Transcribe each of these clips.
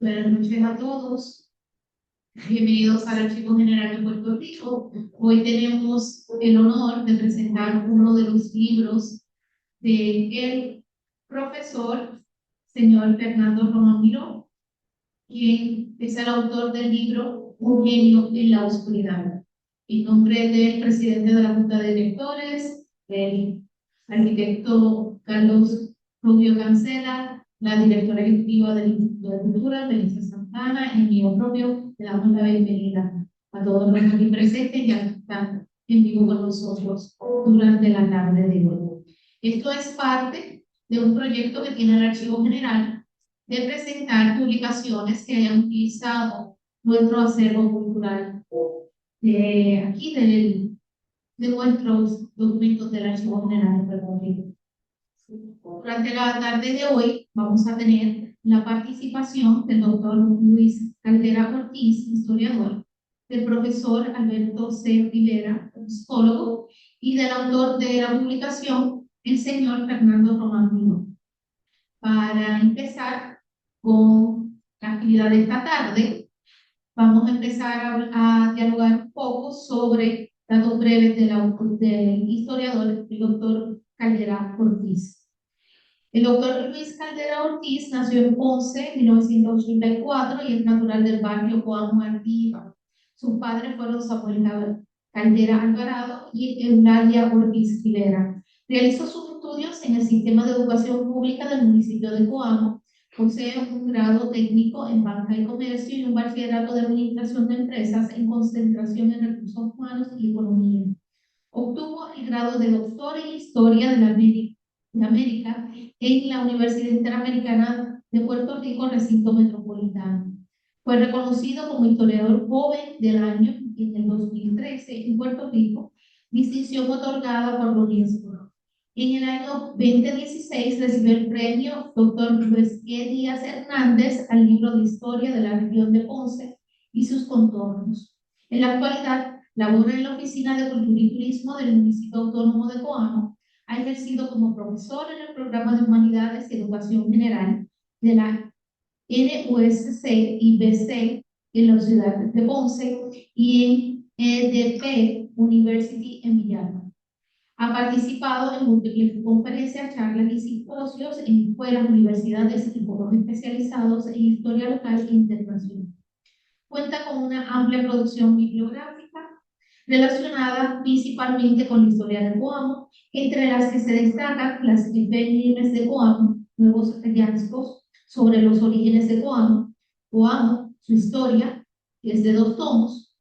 Buenas noches a todos. Bienvenidos al Archivo General de Puerto Rico. Hoy tenemos el honor de presentar uno de los libros del profesor señor Fernando Román Miró, quien es el autor del libro Un genio en la oscuridad. En nombre del presidente de la Junta de Directores, el arquitecto Carlos Rubio Cancela, la directora ejecutiva del Instituto de Cultura, Melissa Santana, y mío propio, le damos la bienvenida a todos los aquí presentes y a los que están en vivo con nosotros durante la tarde de hoy. Esto es parte de un proyecto que tiene el Archivo General de presentar publicaciones que hayan utilizado nuestro acervo cultural de aquí de nuestros documentos del Archivo General de Puerto Rico. Durante la tarde de hoy vamos a tener la participación del doctor Luis Caldera Ortiz, historiador, del profesor Alberto C. Rivera, psicólogo, y del autor de la publicación, el señor Fernando Román Miró. Para empezar con la actividad de esta tarde, vamos a empezar a dialogar un poco sobre datos breves del historiador, el doctor Caldera Ortiz. El doctor Luis Caldera Ortiz nació en Ponce en 1984 y es natural del barrio Coamo Artiba. Sus padres fueron Samuel Caldera Alvarado y Eulalia Ortiz Rivera. Realizó sus estudios en el sistema de educación pública del municipio de Coamo. Posee un grado técnico en banca y comercio y un bachillerato de administración de empresas en concentración en recursos humanos y economía. Obtuvo el grado de doctor en historia de América en la Universidad Interamericana de Puerto Rico, recinto metropolitano. Fue reconocido como historiador joven del año en el 2013 en Puerto Rico, distinción otorgada por la UNESCO. En el año 2016 recibió el premio Dr. Luis E. Díaz Hernández al libro de historia de la región de Ponce y sus contornos. En la actualidad, labora en la Oficina de Cultura y Turismo del municipio autónomo de Coamo. Ha ejercido como profesor en el programa de Humanidades y Educación General de la NUSC y BC en la ciudad de Ponce y en EDP University en Villalba. Ha participado en múltiples conferencias, charlas y simposios en escuelas, universidades y foros especializados en historia local e internacional. Cuenta con una amplia producción bibliográfica relacionada principalmente con la historia de Coamo, entre las que se destacan las efemérides de Coamo, nuevos hallazgos sobre los orígenes de Coamo, Coamo, su historia, que es de 2 tomos,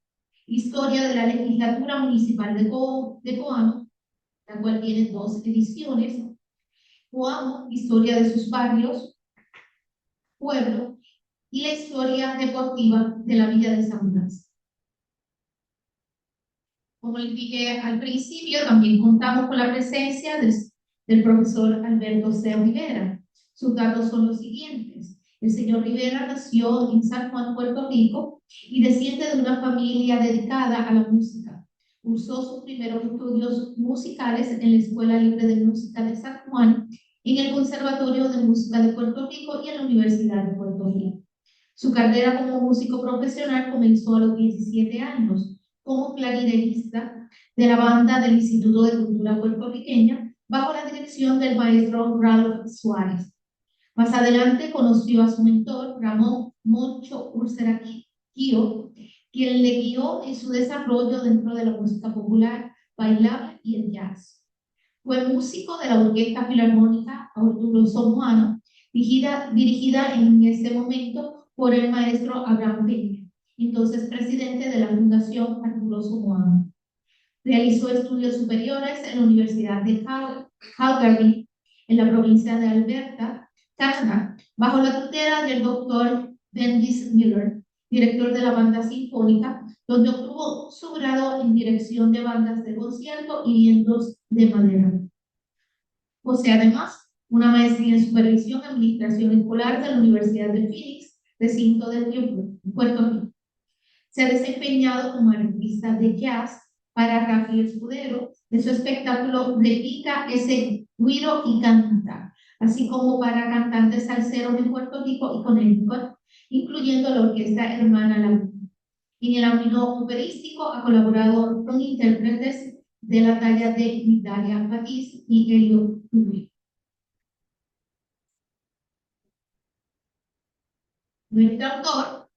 historia de la legislatura municipal de Coamo, la cual tiene 2 ediciones, Coamo, historia de sus barrios, pueblo, y la historia deportiva de la villa de San Blas. Como les dije al principio, también contamos con la presencia del profesor Alberto C. Rivera. Sus datos son los siguientes. El señor Rivera nació en San Juan, Puerto Rico, y desciende de una familia dedicada a la música. Cursó sus primeros estudios musicales en la Escuela Libre de Música de San Juan, en el Conservatorio de Música de Puerto Rico y en la Universidad de Puerto Rico. Su carrera como músico profesional comenzó a los 17 años como clarinetista de la banda del Instituto de Cultura Puertorriqueña bajo la dirección del maestro Ralph Suárez. Más adelante conoció a su mentor Ramón Moncho Úrsera Quio, quien le guió en su desarrollo dentro de la música popular, bailable y el jazz. Fue músico de la Orquesta Filarmónica Arturo Somoano, dirigida en ese momento por el maestro Abraham Peña, entonces presidente de la Fundación Arturo Somoano. Realizó estudios superiores en la Universidad de Calgary, en la provincia de Alberta, Canadá, bajo la tutela del doctor Bendis Miller, director de la banda sinfónica, donde obtuvo su grado en dirección de bandas de concierto y vientos de madera. Posee además una maestría en supervisión y administración escolar de la Universidad de Phoenix, recinto de Puerto Rico. Se ha desempeñado como artista de jazz para Rafi Escudero, de su espectáculo Repica ese Guiro y Canta, así como para cantantes salseros en Puerto Rico y Connecticut, incluyendo la orquesta hermana Laguna. En el ámbito operístico ha colaborado con intérpretes de la talla de Italia Patiz y Elio Rubio. Nuestro autor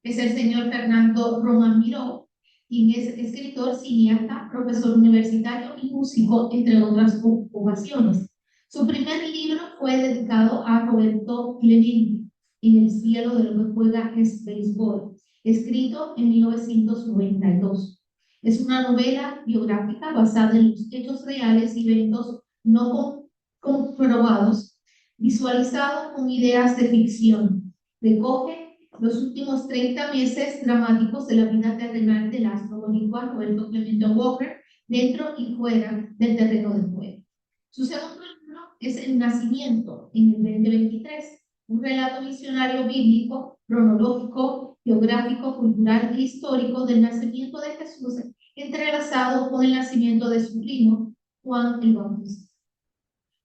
es el señor Fernando Román Miró, quien es escritor, cineasta, profesor universitario y músico, entre otras ocupaciones. Su primer libro fue dedicado a Roberto Clemente, En el cielo de lo que juega es béisbol, escrito en 1992. Es una novela biográfica basada en los hechos reales y eventos no comprobados, visualizado con ideas de ficción. Recoge los últimos 30 meses dramáticos de la vida terrenal del astro boricua Roberto Clemente Walker, dentro y fuera del terreno de juego. Su segundo libro es El Nacimiento, en el 2023, un relato visionario bíblico, cronológico, geográfico, cultural e histórico del nacimiento de Jesús, entrelazado con el nacimiento de su primo, Juan el Bautista.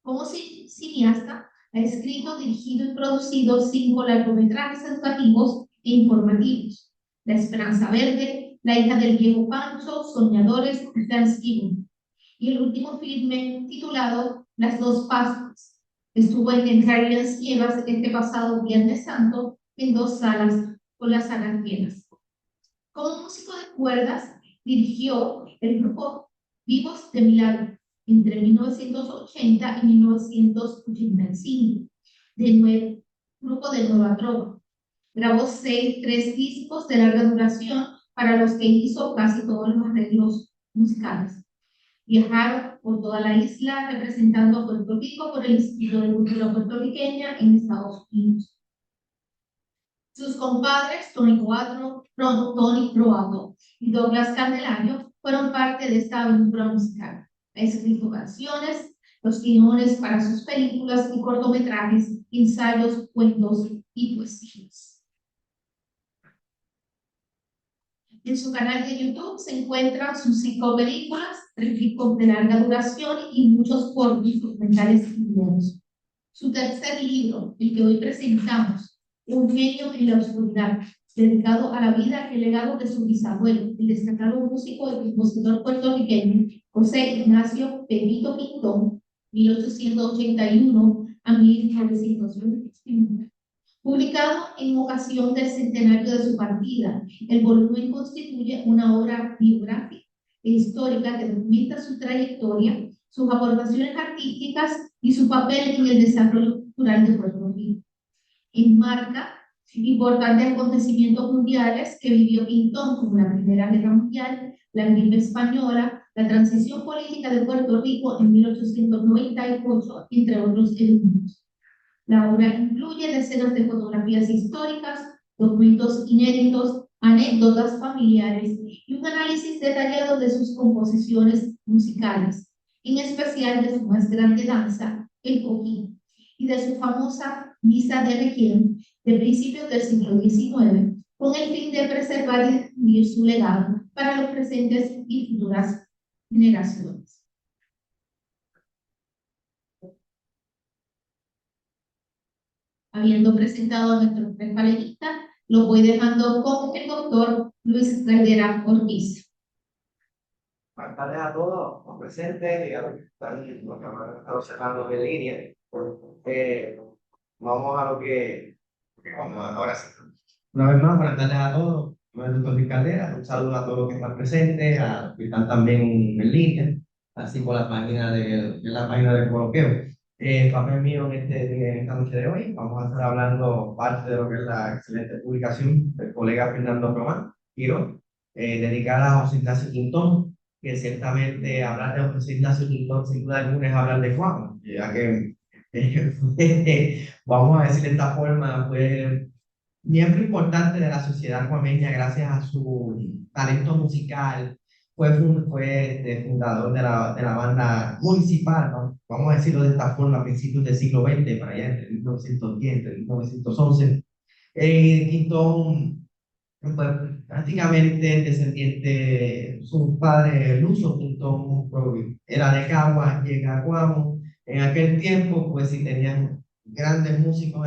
Como cineasta, ha escrito, dirigido y producido 5 largometrajes educativos e informativos: La Esperanza Verde, La hija del viejo Pancho, Soñadores y Thanksgiving. Y el último filme titulado Las dos Pascuas. Estuvo en Caribbean Ciegas este pasado Viernes Santo en 2 salas con las salas llenas. Como músico de cuerdas, dirigió el grupo Vivos de Milagro entre 1980 y 1985, grupo de Nueva Trova. Grabó 3 discos de larga duración para los que hizo casi todos los arreglos musicales. Viajaron por toda la isla representando a Puerto Rico por el Instituto de Cultura Puertorriqueña en Estados Unidos. Sus compadres, Tony Croato y Douglas Candelario, fueron parte de esta aventura musical. Ha escrito canciones, los guiones para sus películas y cortometrajes, ensayos, cuentos y poesías. En su canal de YouTube se encuentran sus 5 películas, 3 discos de larga duración y muchos cortos, documentales y videos. Su tercer libro, el que hoy presentamos, Un genio en la oscuridad, dedicado a la vida y el legado de su bisabuelo, el destacado músico y compositor puertorriqueño José Ignacio Pepito Pintón, 1881 a 1921. Publicado en ocasión del centenario de su partida, el volumen constituye una obra biográfica e histórica que documenta su trayectoria, sus aportaciones artísticas y su papel en el desarrollo cultural de Puerto Rico. Enmarca importantes acontecimientos mundiales que vivió Pintón, como la Primera Guerra Mundial, la gripe española, la transición política de Puerto Rico en 1898, entre otros elementos. La obra incluye decenas de fotografías históricas, documentos inéditos, anécdotas familiares y un análisis detallado de sus composiciones musicales, en especial de su más grande danza, el coquín, y de su famosa misa de Requiem de principios del siglo XIX, con el fin de preservar y difundir su legado para los presentes y futuras generaciones. Habiendo presentado a nuestros 3 panelistas, los voy dejando con el doctor Luis Caldera Ortiz. Buenas tardes a todos los presentes y a los que están observando en línea. Vamos a lo que vamos ahora sí. Una vez más, buenas tardes a todos. Yo soy el doctor Luis Caldera. Un saludo a todos los que están presentes, a los que están también en línea, así por la página del coloquio. El papel mío en esta noche de hoy, vamos a estar hablando parte de lo que es la excelente publicación del colega Fernando Román Quiro, dedicada a José Ignacio Quintón, que ciertamente hablar de José Ignacio Quintón sin duda alguna es hablar de Juan, ya que vamos a decir de esta forma, fue miembro importante de la sociedad guameña gracias a su talento musical. Fue fundador de la banda municipal, ¿no? Vamos a decirlo de esta forma, a principios del siglo XX, para allá entre 1910, entre 1911. Quintón fue prácticamente descendiente, su padre Luso Quintón era de Caguas, llega a Cuamo. En aquel tiempo, pues sí tenían grandes músicos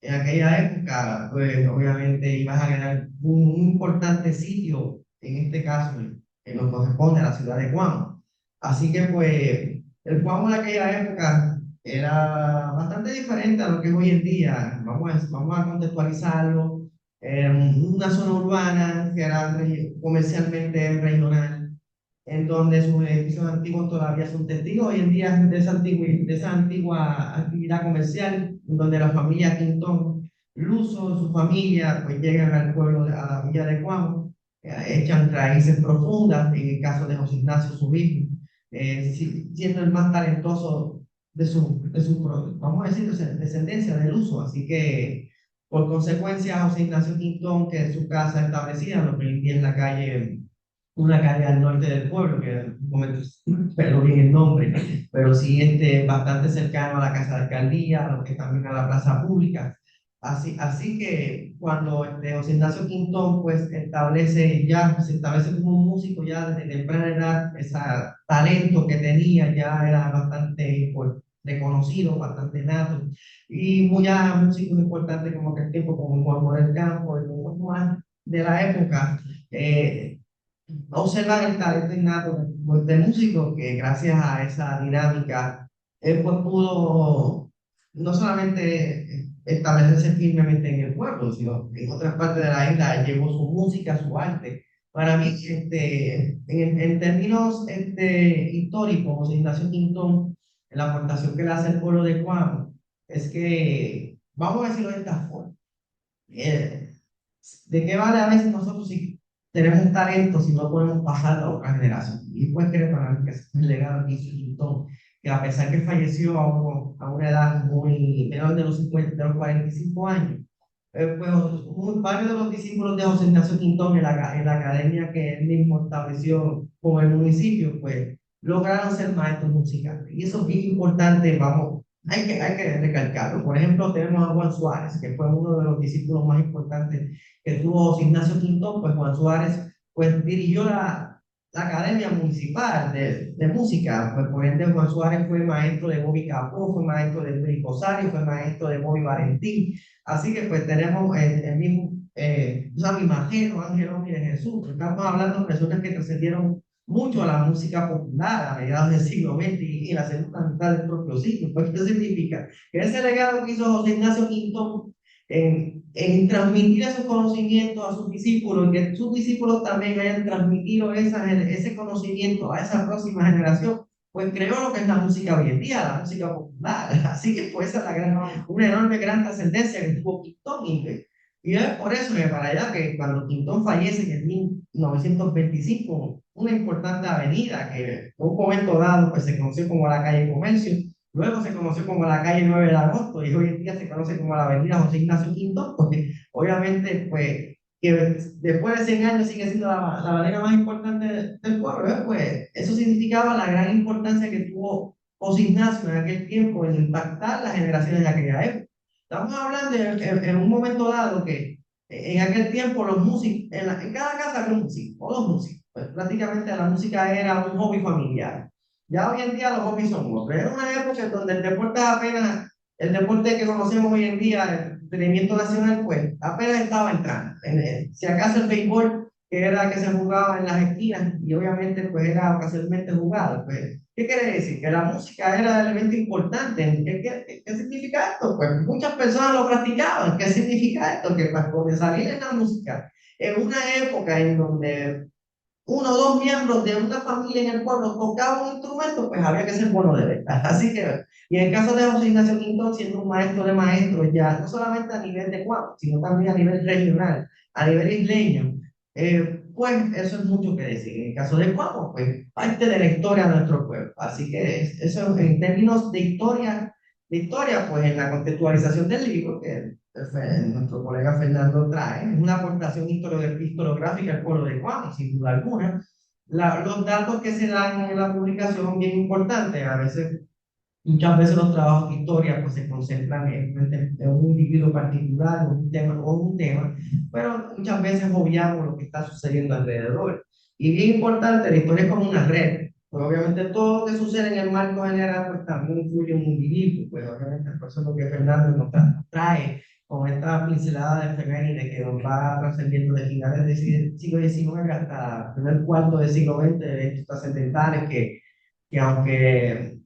en aquella época, pues obviamente ibas a ganar un importante sitio, en este caso, que nos corresponde a la ciudad de Guam. Así que pues el Guam en aquella época era bastante diferente a lo que es hoy en día. Vamos a contextualizarlo. Una zona urbana que era comercialmente regional, en donde sus edificios antiguos todavía son testigos hoy en día de esa antigua actividad comercial, donde la familia Quintón, Luso, su familia, pues llegan al pueblo, a la villa de Cuamo, echan raíces profundas, en el caso de José Ignacio, su hijo, siendo el más talentoso vamos a decir, de su descendencia del Luso. Así que, por consecuencia, José Ignacio Quintón, que es su casa establecida, lo que vivía en la calle, una calle al norte del pueblo, que en un momento perdón bien el nombre, pero sí bastante cercano a la casa de alcaldía, a lo que también a la plaza pública. Así que cuando José Ignacio Quintón pues se establece como un músico ya desde temprana edad, ese talento que tenía ya era bastante pues, reconocido, bastante nato, y muchos músicos importantes como aquel tiempo, como Juan del Campo, y muchos más de la época, observan el talento innato de músico que gracias a esa dinámica, él pues pudo no solamente establecerse firmemente en el pueblo, sino en otras partes de la isla, llevó su música, su arte. Para mí, en términos históricos, José Ignacio Quintón, la aportación que le hace el pueblo de Cuamo, es que, vamos a decirlo de esta forma, eh, ¿de qué vale a veces nosotros si tenemos un talento si no podemos pasar a otra generación? Y pues creo para mí que es un legado que hizo Quintón, que a pesar que falleció a una edad muy menor de los 50, de los 45 años, pues varios de los discípulos de José Ignacio Quintón en la academia que él mismo estableció como el municipio, pues lograron ser maestros musicales. Y eso es bien importante, vamos, hay que recalcarlo. Por ejemplo, tenemos a Juan Suárez, que fue uno de los discípulos más importantes que tuvo José Ignacio Quintón. Pues Juan Suárez pues dirigió la Academia Municipal de Música. Pues por ende Juan Suárez fue maestro de Bobby Capó, fue maestro de Luis Rosario, fue maestro de Bobby Valentín. Así que pues tenemos el mismo, Sammy Majero, Ángel Hombre de Jesús. Estamos hablando de personas que trascendieron mucho a la música popular a mediados del siglo XX y la segunda mitad del propio siglo. Pues, ¿qué significa? Que ese legado que hizo José Ignacio Quintón en transmitir esos conocimientos a sus discípulos, y que sus discípulos también hayan transmitido ese conocimiento a esa próxima generación, pues creó lo que es la música hoy en día, la música popular. Así que pues esa es una enorme gran trascendencia que tuvo Quintón. Y es por eso que para allá, que cuando Quintón fallece en 1925, una importante avenida que en un momento dado pues se conoció como la calle Comercio, luego se conoció como la calle 9 de agosto, y hoy en día se conoce como la avenida José Ignacio Quintón, porque obviamente pues que después de 100 años sigue siendo la avenida más importante del pueblo. Pues eso significaba la gran importancia que tuvo José Ignacio en aquel tiempo en impactar las generaciones de aquella época. Estamos hablando en un momento dado que en aquel tiempo los músicos, en cada casa había un músico, o dos músicos. Pues prácticamente la música era un hobby familiar. Ya hoy en día los hobbies son otros. Era una época en donde el deporte apenas, el deporte que conocemos hoy en día, el entretenimiento nacional, pues apenas estaba entrando. Si acaso el béisbol, que era que se jugaba en las esquinas, y obviamente pues era ocasionalmente jugado. Pues, ¿qué quiere decir? Que la música era el elemento importante. ¿Qué significa esto? Pues muchas personas lo practicaban. ¿Qué significa esto? Que para salir en la música, en una época en donde uno o dos miembros de una familia en el pueblo tocaban un instrumento, pues había que ser bueno de verdad. Así que, y en el caso de José Ignacio Quintón, siendo un maestro de maestros, ya no solamente a nivel de Cuauhtémoc, sino también a nivel regional, a nivel isleño, pues eso es mucho que decir. En el caso de Cuauhtémoc, pues parte de la historia de nuestro pueblo. Así que eso en términos de historia, pues en la contextualización del libro, que nuestro colega Fernando trae, es una aportación historiográfica al pueblo de Cuauhtémoc, sin duda alguna. Los datos que se dan en la publicación son bien importantes. Muchas veces los trabajos de historia pues, se concentran en un individuo particular o un tema, pero muchas veces obviamos lo que está sucediendo alrededor. Y bien importante, la historia es como una red. Pues obviamente todo lo que sucede en el marco general pues también influye en un individuo. Pues obviamente por eso es lo que Fernando nos trae con esta pincelada de femenina que nos va trascendiendo de finales del siglo XIX hasta el primer cuarto del siglo XX, de eventos trascendentales que aunque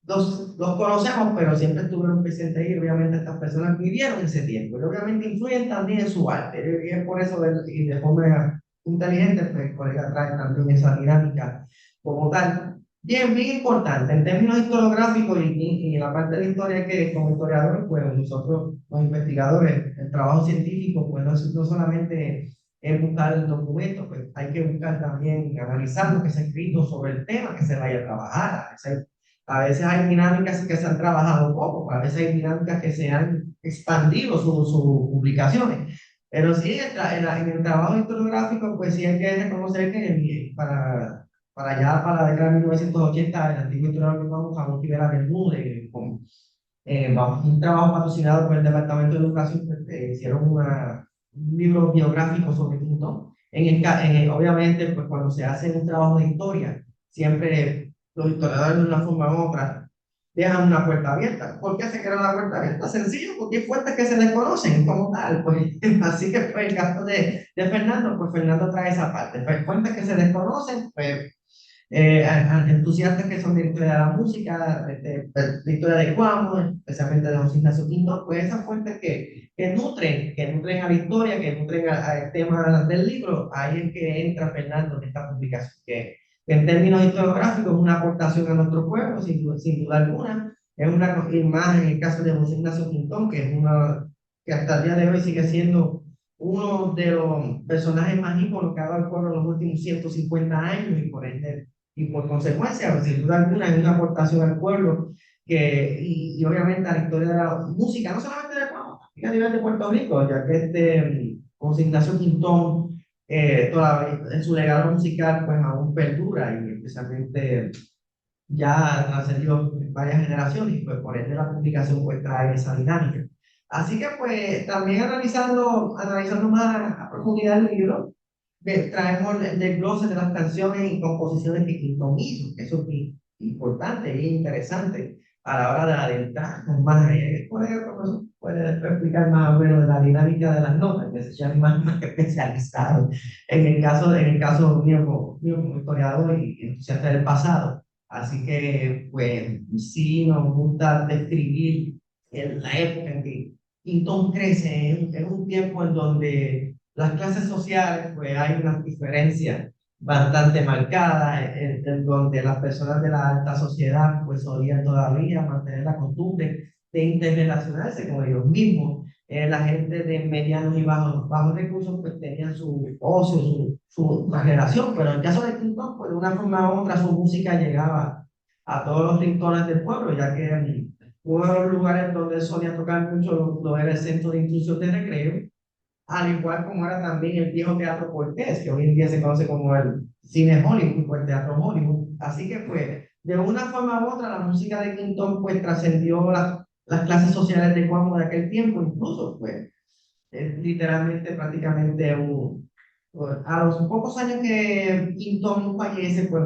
los conocemos, pero siempre estuvieron presentes ahí. Obviamente estas personas vivieron ese tiempo y obviamente influyen también en su arte. Y es por eso, y de forma inteligente, pues el colega trae también esa dinámica como tal. Bien, bien importante. En términos historiográficos y en la parte de historia que como historiador, pues nosotros los investigadores, el trabajo científico, pues no solamente es buscar documentos, pues hay que buscar también analizar lo que se ha escrito sobre el tema que se vaya a trabajar. A veces hay dinámicas que se han trabajado poco, a veces hay dinámicas que se han expandido sus publicaciones. Pero sí, en el trabajo historiográfico, pues sí hay que reconocer que para allá, para la década de 1980, el antiguo historiador Juan Ramón Rivera Bermúdez, bajo un trabajo patrocinado por el Departamento de Educación, pues, hicieron un libro biográfico sobre Quintón. Obviamente, pues cuando se hace un trabajo de historia, siempre los historiadores de una forma u otra dejan una puerta abierta. ¿Por qué se queda una puerta abierta? Sencillo, porque hay fuentes que se desconocen como tal. Pues, así que pues, el caso de Fernando, pues Fernando trae esa parte. Pues fuentes que se desconocen, pues entusiastas que son de historia de la música, de historia de Cuamo, especialmente de José Ignacio Quinto, pues esas fuentes que nutren a la historia, que nutren al tema del libro, ahí es que entra Fernando en esta publicación, que en términos historiográficos es una aportación a nuestro pueblo, sin duda alguna, es una más en el caso de José Ignacio Quintón, que es una que hasta el día de hoy sigue siendo uno de los personajes más íconos que ha dado el pueblo en los últimos 150 años y por ende y por consecuencia, pues, sin duda alguna, es una aportación al pueblo y obviamente a la historia de la música, no solamente de Ecuador, también a nivel de Puerto Rico, ya que José Ignacio Quintón, en su legado musical, pues aún perdura y especialmente ya trascendió varias generaciones y pues por ende la publicación pues trae esa dinámica. Así que pues también analizando más a profundidad el libro, traemos el desglose de las canciones y composiciones que Quintón hizo, que eso es muy importante y interesante a la hora de adentrarnos más. Puede explicar más o menos de la dinámica de las notas, que se llama más especializado en el caso mío como historiador y entusiasta del pasado. Así que, pues, sí nos gusta describir la época en que Quintón crece, en un tiempo en donde las clases sociales, pues hay unas diferencias bastante marcadas, en donde las personas de la alta sociedad, pues solían todavía mantener la costumbre de interrelacionarse con ellos mismos. La gente de medianos y bajos recursos, pues tenían su ocio, su relación, pero en el caso de Quintón, pues de una forma u otra su música llegaba a todos los rincones del pueblo, ya que uno de los lugares donde solía tocar mucho lo era el centro de inclusión de recreo, al igual como era también el viejo Teatro Cortés, que hoy en día se conoce como el Cine Hollywood o el Teatro Hollywood. Así que pues, de una forma u otra, la música de Quintón pues trascendió las clases sociales de Cuamo de aquel tiempo, incluso pues, literalmente prácticamente a los pocos años que Quintón fallece, pues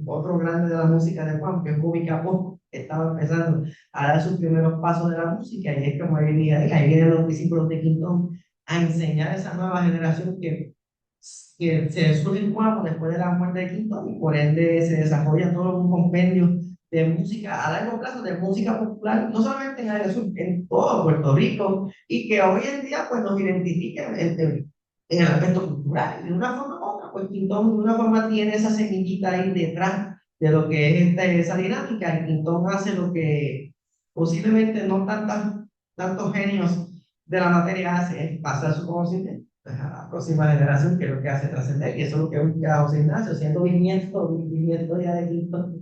otro grande de la música de Juan, que es Bobby Capó, estaba empezando a dar sus primeros pasos de la música, y es como ahí vienen los discípulos de Quintón a enseñar a esa nueva generación que se surge en Guapo después de la muerte de Quintón, y por ende se desarrolla todo un compendio de música a largo plazo, de música popular, no solamente en área sur, en todo Puerto Rico, y que hoy en día pues nos identifica en el aspecto cultural. De una forma u otra, pues Quintón de una forma tiene esa semillita ahí detrás de lo que es esa dinámica, y Quintón hace lo que posiblemente no tantos genios de la materia hace, es pasar su conocimiento a la próxima generación, que es lo que hace trascender, y eso es lo que busca José Ignacio, siendo bisnieto ya de Quinto,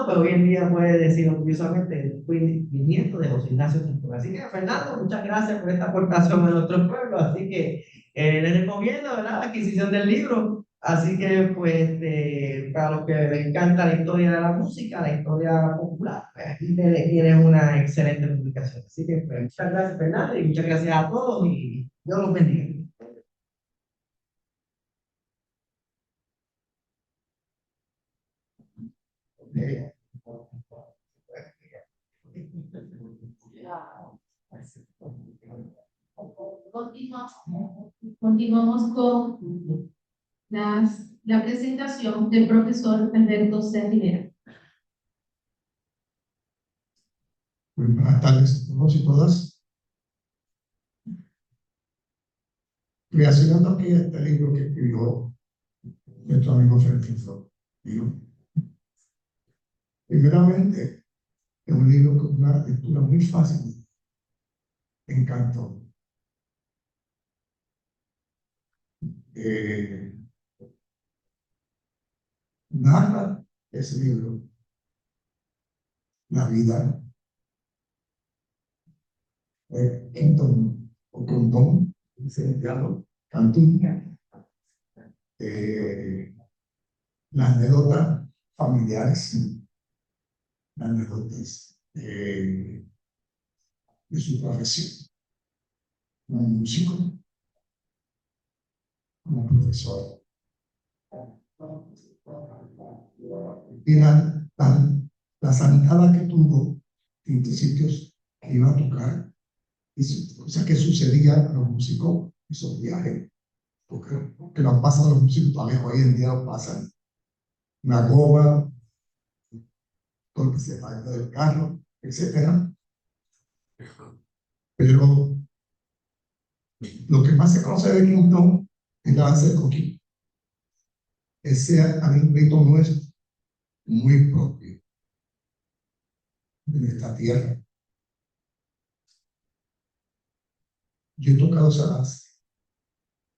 pero hoy en día puede decir orgullosamente, fui bisnieto de José Ignacio Quinto. Así que, Fernando, muchas gracias por esta aportación a nuestro pueblo, así que les recomiendo, ¿verdad?, la adquisición del libro. Así que, pues, para los que les encanta la historia de la música, la historia popular, pues aquí tienes una excelente publicación. Así que, pues, muchas gracias, Fernando, y muchas gracias a todos, y Dios los bendiga. continuamos con la presentación del profesor Alberto C. Rivera. Buenas tardes a todos y todas. Reaccionando aquí a este libro que escribió nuestro amigo Francisco. Primeramente, es un libro con una lectura muy fácil. Me encantó. Narra ese libro la vida de Kenton o Condón, licenciado Cantún, las anécdotas familiares, las anécdotas de su profesión como músico, como profesor. Y la zanjada que tuvo en los sitios que iba a tocar, y cosas que sucedían a los músicos, esos viajes, porque nos pasan a los músicos todavía hoy en día, nos pasan una goma, todo lo que se va del carro, etcétera. Pero lo que más se conoce de Clinton es la danza de coquí. Ese alimento nuestro, muy propio de esta tierra. Yo he tocado esa danza.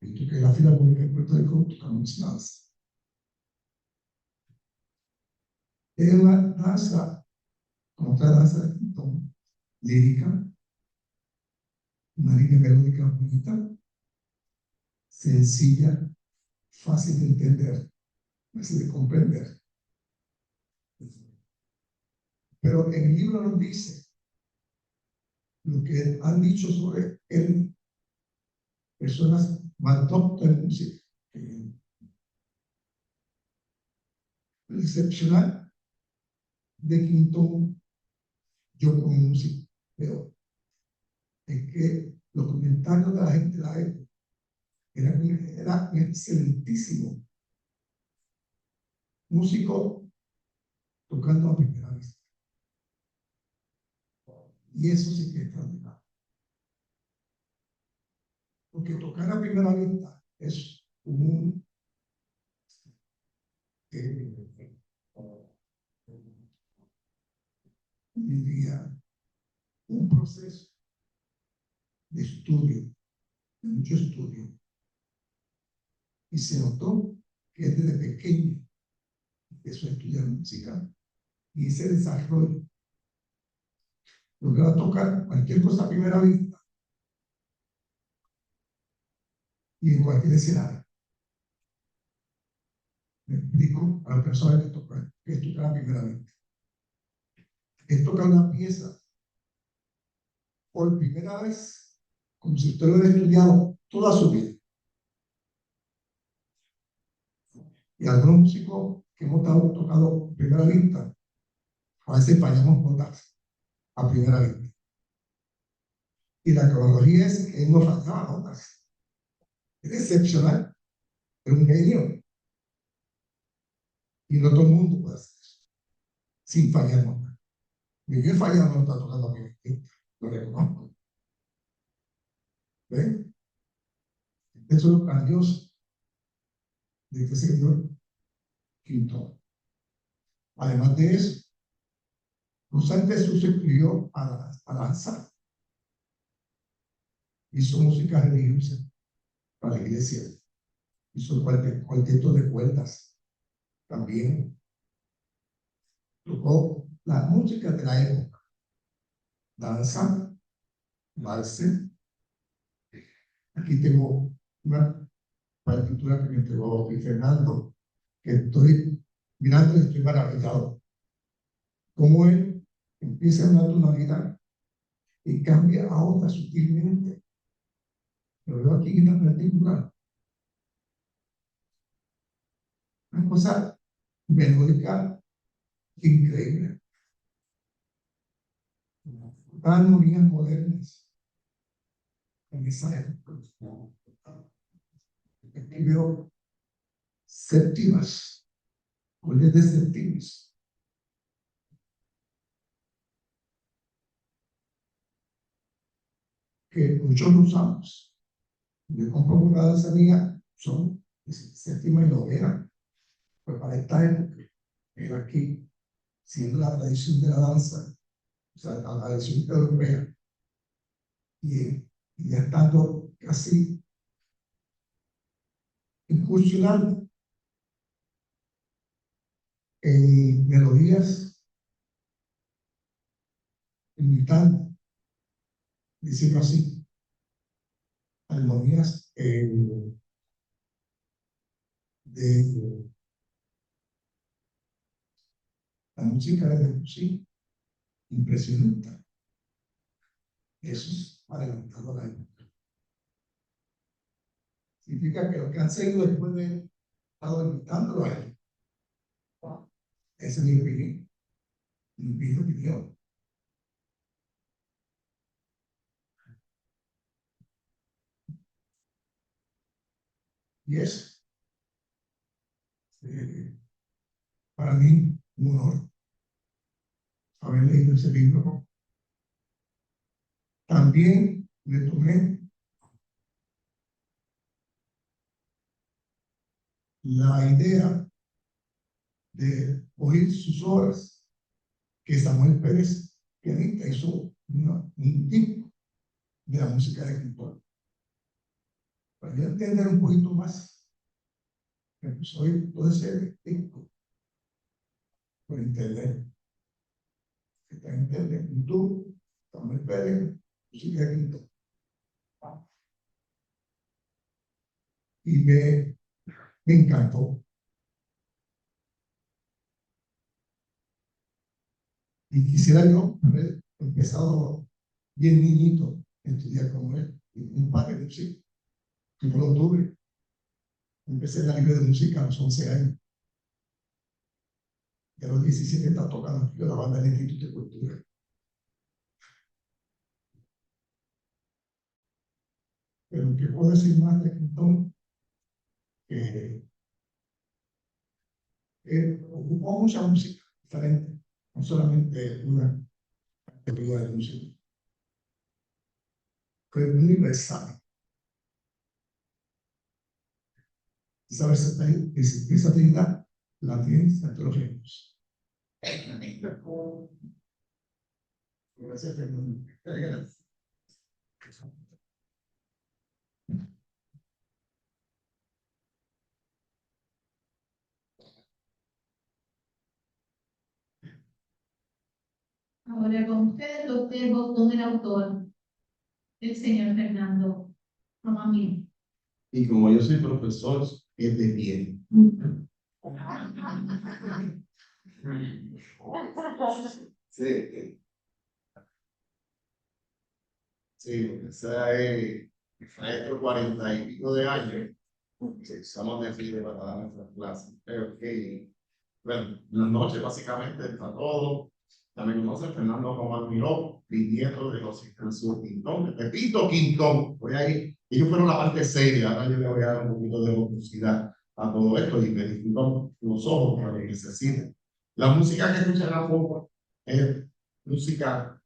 Y toqué la Filarmónica en Puerto Rico, tocamos esa danza. Es una danza, como otra danza de Clinton, lírica, una línea melódica bonita, sencilla, fácil de entender, fácil de comprender. Pero en el libro nos dice lo que han dicho sobre él personas más doctas en música. Lo excepcional de Clinton, yo como músico, pero es que los comentarios de la gente de la época era un excelentísimo músico tocando a primera vista. Y eso sí que es extraordinario. Porque tocar a primera vista es un diría, un proceso de estudio, de mucho estudio. Y se notó que desde pequeño empezó a estudiar música y ese desarrollo lograba tocar cualquier cosa a primera vista y en cualquier escenario. Me explico a las personas que tocan a primera vista. Es tocar una pieza por primera vez como si usted lo hubiera estudiado toda su vida. Y algunos músicos que hemos tocado a primera vista, a veces fallamos notas a primera vista. Y la cronología es que él no fallaba notas. Es excepcional, es un genio. Y no todo el mundo puede hacer eso, sin fallar notas. Yo he fallado notas tocando a primera vista, lo reconozco. ¿Ven? Eso es lo grandioso de este señor Clinton. Además de eso, Sánchez sustituyó a danza. Hizo música religiosa para la iglesia. Hizo cuarteto de cuerdas. También tocó la música de la época. Danza, valse. Aquí tengo una partitura que me entregó Fernando, que estoy mirando y estoy maravillado. Cómo él empieza una tonalidad y cambia a otra sutilmente. Lo veo aquí en la partitura. Una cosa melódica increíble. Armonías modernas. en esa época. Escribió séptimas, goles de séptimas. Que muchos lo usamos. Yo compro una danzanía, son séptima y novena. Pues para esta época, era aquí, siendo la tradición de la danza, o sea, la tradición europea, y ya estando casi incursionando en melodías, imitando, decirlo así, armonías de la música de Debussy, impresionante. Eso es adelantado la época. Significa que lo que han seguido después de estado imitándolo a él. Esa es mi opinión. Mi opinión. Y es para mí un honor haber leído ese libro. También le tomé la idea de oír sus obras, que Samuel Pérez, pianista, hizo un tipo de la música de Clinton. Para yo entender un poquito más, me puse a oír todo ese tipo por internet. Que está en internet, en YouTube, Samuel Pérez, música de Clinton. Y me encantó. Y quisiera yo haber empezado bien niñito a estudiar como él, un padre de música, que no lo tuve. Empecé en la libre de música a los 11 años. Y a los 17 estaba tocando yo la banda del Instituto de Cultura. Pero ¿qué puedo decir más de Clinton? Que ocupó mucha música diferente, no solamente una categoría de música. Fue universal. Esa versatilidad la tiene entre los géneros. Gracias, Fernando. Gracias. Ahora con ustedes los dejo con el autor, el señor Fernando Román. Y como yo soy profesor, es de pie. Sí, sí, esa es maestro 40 y pico de años. Sí, estamos de pie para dar nuestras clases. Pero que, bueno, la noche básicamente está todo. También conoce Fernando Román Miró, bisnieto de los Francisco Quintón, de Pepito Quintón. Voy ahí. Ellos fueron la parte seria. Ahora yo le voy a dar un poquito de velocidad a todo esto y me disfruto los ojos para lo que necesiten. La música que escuchan a poco es música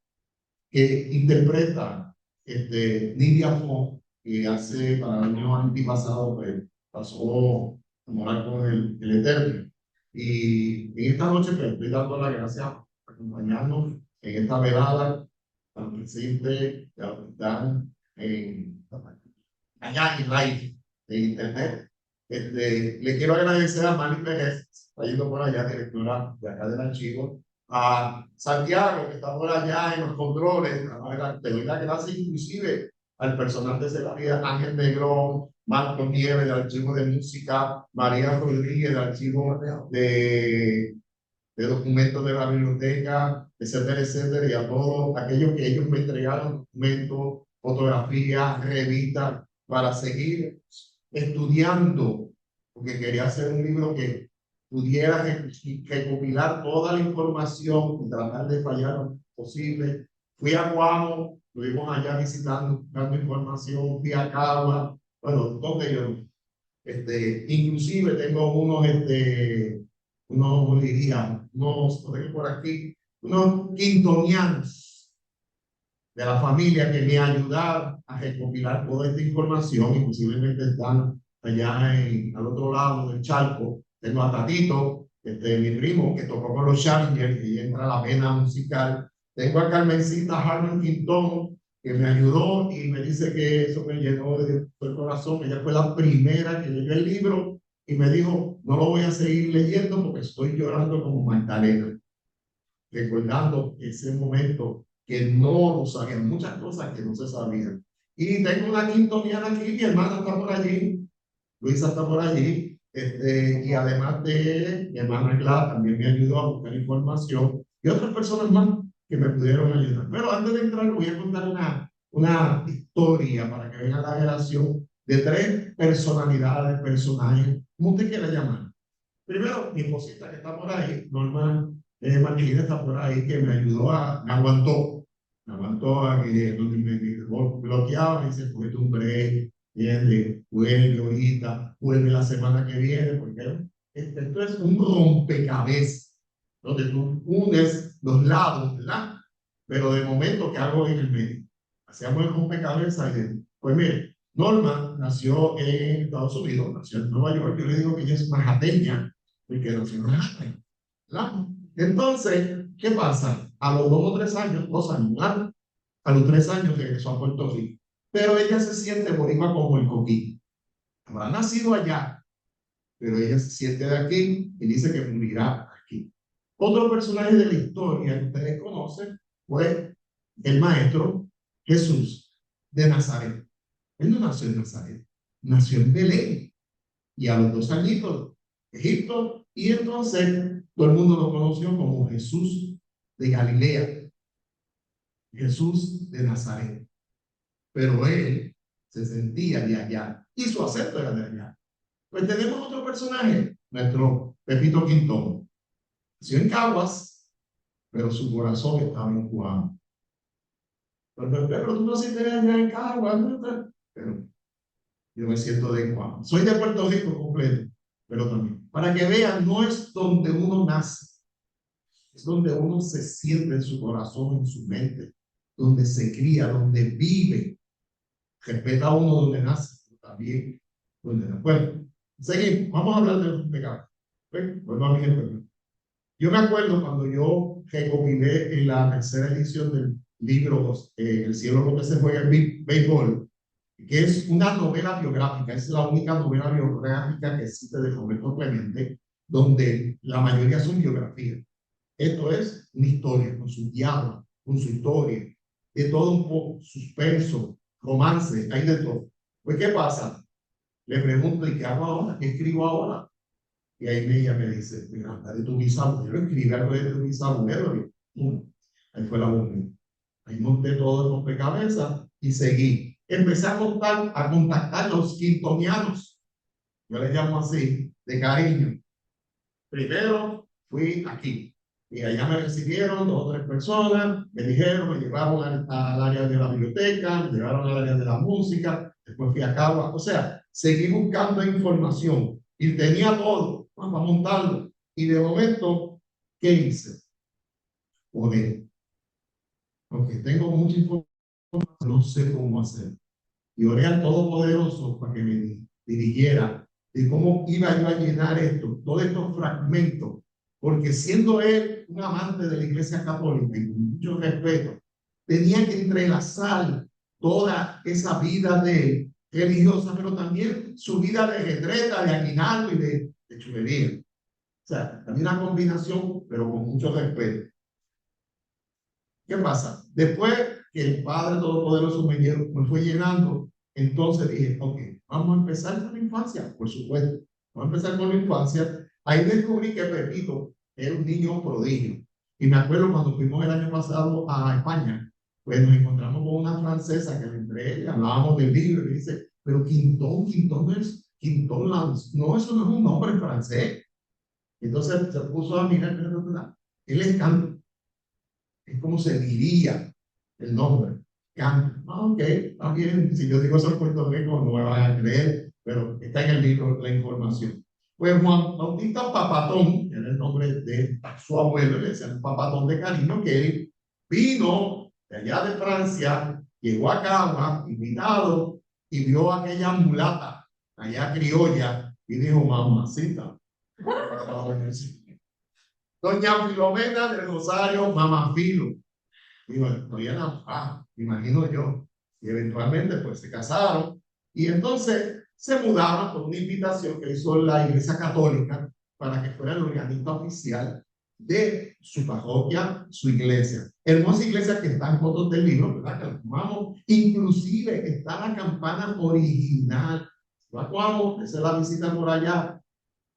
que interpreta Nidia Fo, que hace para el año antipasado pues, pasó a morar con el Eterno. Y en esta noche pues, estoy dando las gracias por acompañarnos en esta velada tan presente que están allá en live de internet. Le quiero agradecer a Mari Pérez, está yendo por allá, directora de acá del archivo, a Santiago, que está por allá en los controles, te doy las gracias inclusive al personal de Secretaría, Ángel Negrón, Marco Nieves del Archivo de Música, María Rodríguez del Archivo de Documentos de la Biblioteca, etcétera, etcétera, y a todos aquellos que ellos me entregaron documentos, fotografías, revistas, para seguir estudiando, porque quería hacer un libro que pudiera recopilar toda la información y tratar de fallar lo posible. Fui a Guamo estuvimos allá visitando, dando información, fui a Cagua, bueno, donde yo, inclusive tengo unos, ¿cómo diría? Unos, lo tengo por aquí, unos quintonianos de la familia que me ayudaron a recopilar toda esta información, inclusive están allá al otro lado del charco. Tengo a Tatito, mi primo, que tocó con los Challenger y entra a la vena musical. Tengo a Carmencita Harman Quintón, que me ayudó y me dice que eso me llenó del corazón. Ella fue la primera que leyó el libro y me dijo, no lo voy a seguir leyendo porque estoy llorando como Magdalena, recordando ese momento que no lo sabían, muchas cosas que no se sabían. Y tengo una quintoniana aquí, mi hermana está por allí, Luisa está por allí, y además de mi hermana Clara también me ayudó a buscar información y otras personas más que me pudieron ayudar. Pero antes de entrar, voy a contar una historia para que vean la relación de tres personalidades, personajes, como usted quiera llamar. Primero, mi esposita que está por ahí, Norma Martínez está por ahí, que me ayudó me aguantó a que donde me bloqueaba, me dice, pues un break, vuelve ahorita, vuelve la semana que viene, porque esto es un rompecabezas, donde tú unes los lados, ¿verdad? Pero de momento, ¿qué hago en el medio? Hacíamos el rompecabezas y pues mire, Norma nació en Estados Unidos, nació en Nueva York, yo le digo que ella es majateña, porque nació en Manhattan, ¿verdad? Entonces, ¿qué pasa? A los 2 o 3 años, 2 años, ¿verdad? A los 3 años regresó a Puerto Rico. Pero ella se siente boricua como el coquí. Habrá nacido allá, pero ella se siente de aquí y dice que morirá aquí. Otro personaje de la historia que ustedes conocen fue el maestro Jesús de Nazaret. Él no nació en Nazaret, nació en Belén. Y a los 2 añitos, Egipto, y entonces todo el mundo lo conoció como Jesús de Galilea, Jesús de Nazaret. Pero él se sentía de allá y su acento era de allá. Pues tenemos otro personaje, nuestro Pepito Quintón. Nació en Caguas, pero su corazón estaba en Cuamo. Pero tú naciste allá en Caguas, ¿no? Pero yo me siento de Cuamo. Soy de Puerto Rico completo, pero también. Para que vean, no es donde uno nace, es donde uno se siente en su corazón, en su mente, donde se cría, donde vive. Respeta a uno donde nace, pero también donde nace. Bueno, seguimos. Vamos a hablar de los pecados. Vuelvo a mi ejemplo. Yo me acuerdo cuando yo recopilé en la tercera edición del libro El cielo donde se juega el béisbol, que es una novela biográfica, es la única novela biográfica que existe de Roberto Clemente, donde la mayoría son biografías. Esto es una historia, con su diálogo, con su historia, de todo un poco, suspenso, romance, hay de todo. Pues, ¿qué pasa? Le pregunto, ¿y qué hago ahora? ¿Qué escribo ahora? Y ahí ella me dice, mira, de tu bisabuelo, escribí algo de tu bisabuelo. Ahí fue la bomba. Ahí monté todo en rompecabezas y seguí. Empecé a contactar a los quintonianos. Yo les llamo así, de cariño. Primero fui aquí. Y allá me recibieron 2 o 3 personas, me dijeron, me llevaron al área de la biblioteca, me llevaron al área de la música, después fui a Cagua. O sea, seguí buscando información y tenía todo para montarlo. Y de momento, ¿qué hice? Poder. Porque tengo mucha información, no sé cómo hacer. Y oré al Todopoderoso para que me dirigiera de cómo iba yo a llenar esto, todos estos fragmentos, porque siendo él un amante de la Iglesia Católica y con mucho respeto, tenía que entrelazar toda esa vida de él, religiosa, pero también su vida de retreta, de aguinaldo y de chulería. O sea, también una combinación, pero con mucho respeto. ¿Qué pasa? Después que el Padre Todopoderoso me fue llenando, entonces dije, ok, vamos a empezar con la infancia, por supuesto. Vamos a empezar con la infancia. Ahí descubrí que Pepito era un niño prodigio. Y me acuerdo cuando fuimos el año pasado a España, pues nos encontramos con una francesa que entre ella hablábamos del libro y dice, pero Quintón no es, Quintón Lance, no, eso no es un nombre francés. Entonces se puso a mirar, él es canto. Es como se diría el nombre. canta. Ok, está bien. Si yo digo eso en Puerto Rico, no me van a creer, pero está en el libro la información. Pues Juan Bautista Papatón, que era el nombre de su abuelo, le decían Papatón de cariño, que él vino de allá de Francia, llegó a Cagua, invitado, y vio a aquella mulata, allá criolla, y dijo, mamacita. Doña Filomena del Rosario Mamafilo. Digo, estoy enamorado, me imagino yo. Y eventualmente pues se casaron y entonces se mudaron por una invitación que hizo la Iglesia Católica para que fuera el organista oficial de su parroquia, su iglesia. Hermosa iglesia que está en fotos del libro, ¿verdad? Que la tomamos. Inclusive está la campana original. La tomamos, esa es la visita por allá.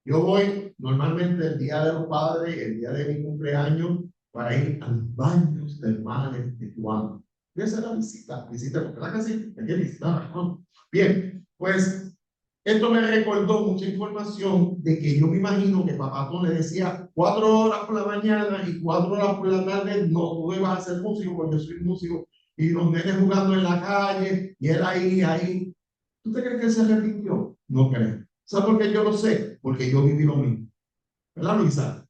Yo voy normalmente el día de los padres, el día de mi cumpleaños, para ir a los baños del mar de Juan. Voy a hacer la visita, porque la casa hay que visitar, ¿no? Bien, pues esto me recordó mucha información de que yo me imagino que Papatón le decía 4 horas por la mañana y 4 horas por la tarde, no, tú me vas a ser músico porque yo soy músico, y los nenes jugando en la calle, y él ahí. ¿Tú te crees que se repitió? No creo. ¿Sabes por qué yo lo sé? Porque yo viví lo mismo. ¿Verdad, Luisa?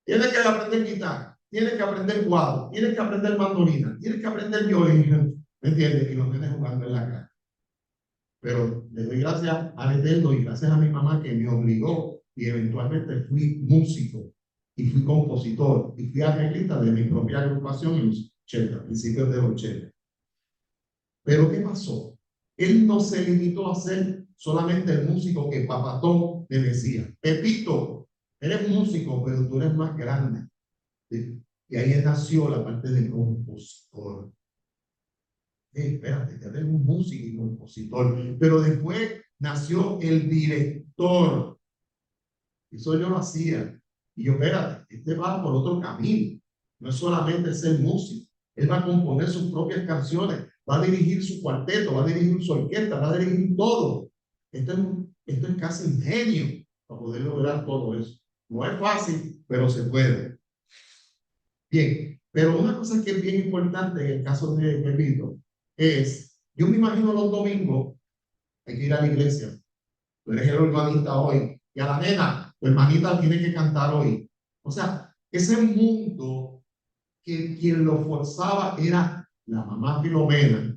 Tienes que aprender guitarra, tienes que aprender cuadro, tienes que aprender mandolina, tienes que aprender violín. ¿Me entiendes? Y los nenes jugando en la calle. Pero le doy gracias al Eterno y gracias a mi mamá que me obligó y eventualmente fui músico y fui compositor y fui arreglista de mi propia agrupación en los 80, principios de los 80. Pero ¿qué pasó? Él no se limitó a ser solamente el músico que Papatón le decía, Pepito, eres músico, pero tú eres más grande. ¿Sí? Y ahí nació la parte del compositor. Espérate, ya tengo un músico y compositor, pero después nació el director. Eso yo lo hacía. Y yo, espérate, este va por otro camino. No es solamente ser músico. Él va a componer sus propias canciones, va a dirigir su cuarteto, va a dirigir su orquesta, va a dirigir todo. Esto es casi un genio para poder lograr todo eso. No es fácil, pero se puede. Bien, pero una cosa que es bien importante en el caso de Pepito es, yo me imagino los domingos, hay que ir a la iglesia. Tú eres el organista hoy. Y a la nena, tu hermanita tiene que cantar hoy. O sea, ese mundo que quien lo forzaba era la mamá Filomena.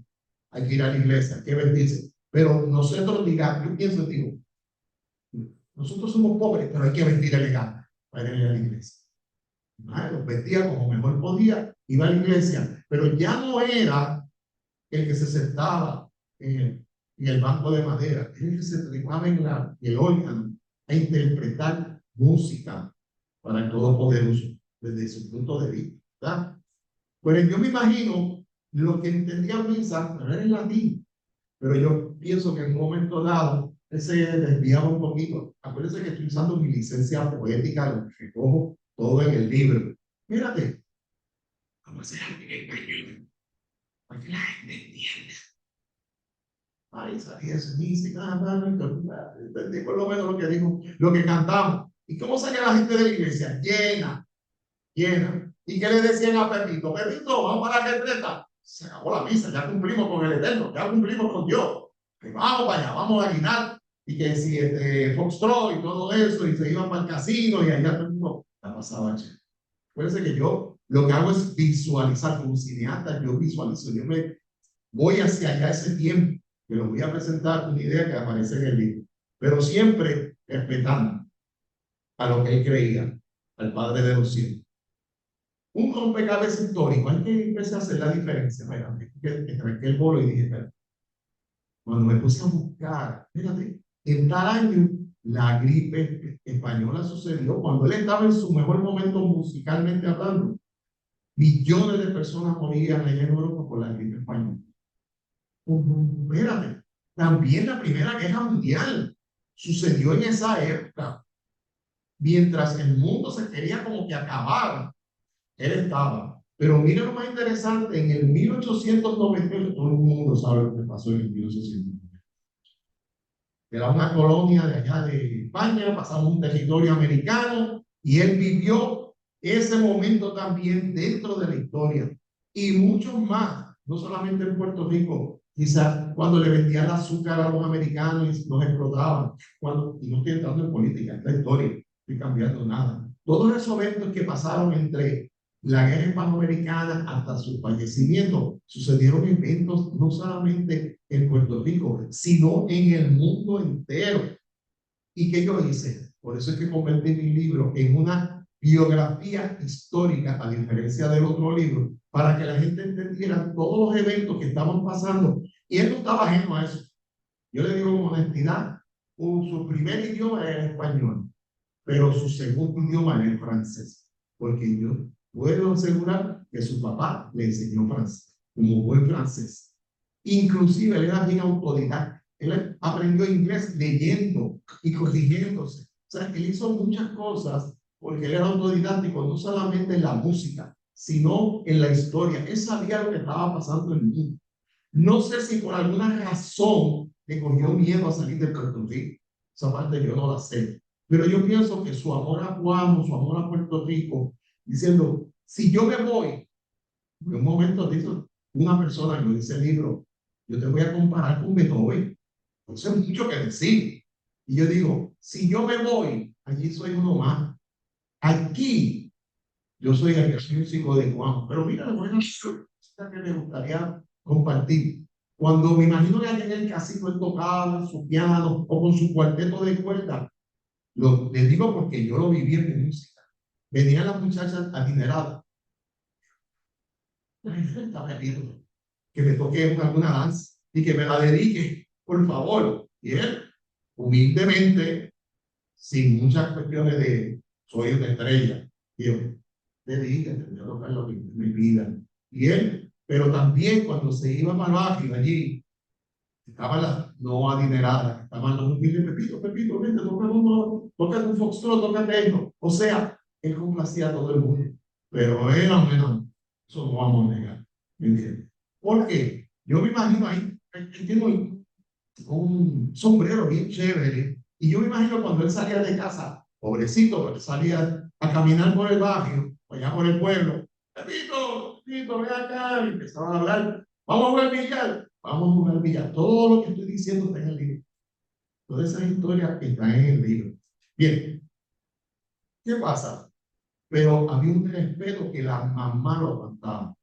Hay que ir a la iglesia, hay que vestirse. Pero nosotros, digamos, yo pienso, digo, nosotros somos pobres, pero hay que vestir elegante para ir a la iglesia. Los vestía como mejor podía, iba a la iglesia, pero ya no era el que se sentaba en el banco de madera, era el que se trepaba en el órgano a interpretar música para el Todopoderoso desde su punto de vista. ¿Verdad? Pues yo me imagino lo que entendía misa, no era en latín, pero yo pienso que en un momento dado él se desviaba un poquito. Acuérdense que estoy usando mi licencia poética, lo que recojo todo en el libro. Mírate, vamos a hacer algo en español, para que la gente entienda. Ahí salía ese música, entendí por lo menos lo que dijo, lo que cantamos. ¿Y cómo salía la gente de la iglesia? Llena, llena. ¿Y qué le decían a Pepito? Pepito, vamos para la retreta. Se acabó la misa, ya cumplimos con el Eterno, ya cumplimos con Dios. Que vamos para allá, vamos a guinar. Y que si Foxtrot y todo eso, y se iban para el casino, y allá todo el mundo la pasaba chévere. Acuérdense que yo lo que hago es visualizar, como cineasta, yo visualizo, yo me voy hacia allá ese tiempo, que lo voy a presentar una idea que aparece en el libro, pero siempre respetando a lo que él creía, al Padre de los cielos. Un rompecabezas histórico, hay que empezar a hacer la diferencia. Mira, que traje el bolo y dije, espera, cuando me puse a buscar, fíjate, en tal año la gripe española sucedió cuando él estaba en su mejor momento musicalmente hablando. Millones de personas morían allá en Europa por la gripe española. Espérate, también la Primera Guerra Mundial sucedió en esa época. Mientras el mundo se quería como que acabar, él estaba. Pero mira lo más interesante, en el 1898, todo el mundo sabe lo que pasó en el 1898. Era una colonia de allá de España, pasamos un territorio americano y él vivió ese momento también dentro de la historia. Y muchos más no solamente en Puerto Rico, quizás cuando le vendían azúcar a los americanos y los explotaban, y no estoy entrando en política, es la historia, no estoy cambiando nada. Todos esos eventos que pasaron entre la guerra hispanoamericana hasta su fallecimiento, sucedieron eventos no solamente en Puerto Rico, sino en el mundo entero. ¿Y qué yo hice? Por eso es que convertí mi libro en una biografía histórica, a diferencia del otro libro, para que la gente entendiera todos los eventos que estaban pasando. Y él no estaba ajeno a eso. Yo le digo con honestidad, su primer idioma era el español, pero su segundo idioma era el francés, porque yo puedo asegurar que su papá le enseñó francés, como buen francés. Inclusive él era bien autodidacta. Él aprendió inglés leyendo y corrigiéndose. O sea, él hizo muchas cosas porque él era autodidáctico, no solamente en la música, sino en la historia. Él sabía lo que estaba pasando en el mundo. No sé si por alguna razón le cogió miedo a salir de Puerto Rico. Esa parte yo no la sé. Pero yo pienso que su amor a Guam, su amor a Puerto Rico, diciendo, si yo me voy, en un momento dice una persona que dice el libro, yo te voy a comparar con Beethoven. Entonces, mucho que decir. Y yo digo, si yo me voy, allí soy uno más. Aquí, yo soy el músico de Juan. Pero mira, la buena cosa que me gustaría compartir. Cuando me imagino que allá en el casino él tocaba su piano o con su cuarteto de cuerdas, les digo porque yo lo viví en mi música. Venían las muchachas adineradas. La gente estaba pidiendo que me toque alguna danza y que me la dedique, por favor. Y él, humildemente, sin muchas cuestiones de soy una estrella, y yo, dedícate, voy a tocar lo que me pidan. Y él, pero también cuando se iba para el barrio allí, estaban las no adineradas, estaban los humildes, Pepito, vente, toca un foxtrot, toca esto. O sea, él complacía a todo el mundo. Pero él, al menos, eso no vamos a negar. ¿Me entiendes? Porque yo me imagino ahí, él tiene un sombrero bien chévere. Y yo me imagino cuando él salía de casa, pobrecito, pero salía a caminar por el barrio, allá por el pueblo. Pepito, ven acá. Y empezaban a hablar. Vamos a jugar billar. Vamos a jugar billar. Todo lo que estoy diciendo está en el libro. Todas esas historias están en el libro. Bien, ¿qué pasa? Pero había un respeto que la mamá lo aguantaba.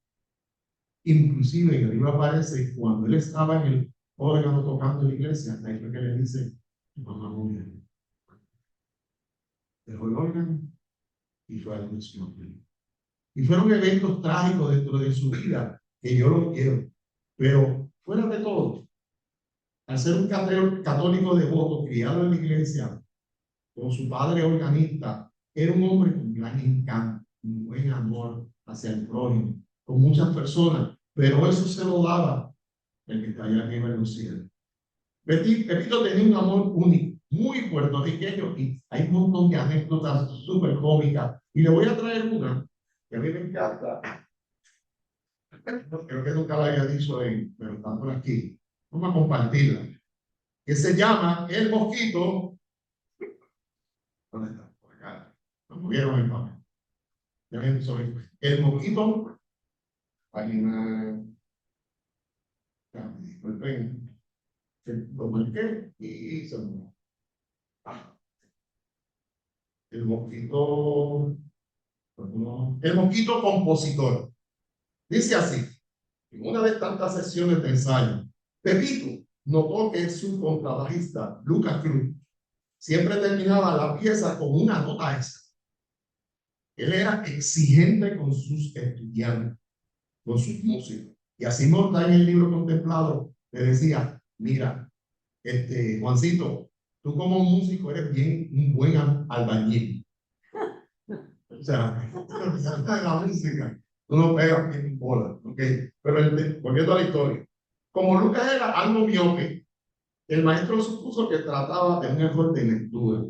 Inclusive en el libro aparece cuando él estaba en el órgano tocando en la iglesia, ahí lo que le dice, mamá murió. Dejó el órgano y fue a la misión. Y fueron eventos trágicos dentro de su vida, que yo los quiero. Pero fuera de todo, al ser un católico devoto, criado en la iglesia, con su padre organista, era un hombre con gran encanto, un buen amor hacia el prójimo, con muchas personas, pero eso se lo daba el que está allá arriba en los cielos. Pepito tenía un amor único, muy puertorriqueño, y hay un montón de anécdotas súper cómicas. Y le voy a traer una que a mí me encanta. Creo que nunca la había dicho, pero está por aquí. Vamos a compartirla. Que se llama El Mosquito. ¿Dónde está? Por acá. Lo movieron el papel. Ya ven, El Mosquito. Página. Disculpen. Lo marqué y se me... El mosquito, el mosquito compositor. Dice así, en una de tantas sesiones de ensayo, Pepito notó que su contrabajista, Lucas Cruz, siempre terminaba la pieza con una nota extra. Él era exigente con sus estudiantes, con sus músicos. Y así está en el libro contemplado, le decía, mira, Juancito, tú como músico eres bien un buen albañil. O sea, la música, tú no pegas bien bola, ¿ok? Pero volviendo a la historia, como Lucas era algo miope, el maestro supuso que trataba de un error de lectura.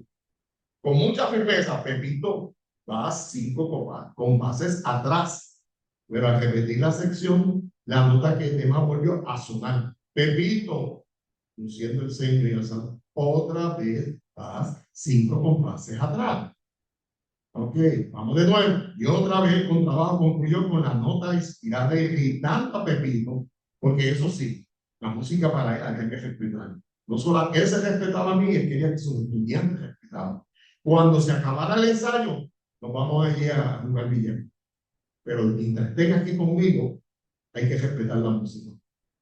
Con mucha firmeza, Pepito va 5 compases atrás, pero al repetir la sección, la nota que el tema volvió a sonar. Pepito, luciendo el ceño y alzando, otra vez vas 5 compases atrás. Ok, vamos de nuevo. Y otra vez el trabajo concluyó con la nota inspirada y tanto Pepito, porque eso sí, la música para él había que respetar. No solo él se respetaba a mí, él quería que sus estudiantes respetaban. Cuando se acabara el ensayo, nos vamos a ir a jugar billar. Pero mientras estén aquí conmigo, hay que respetar la música.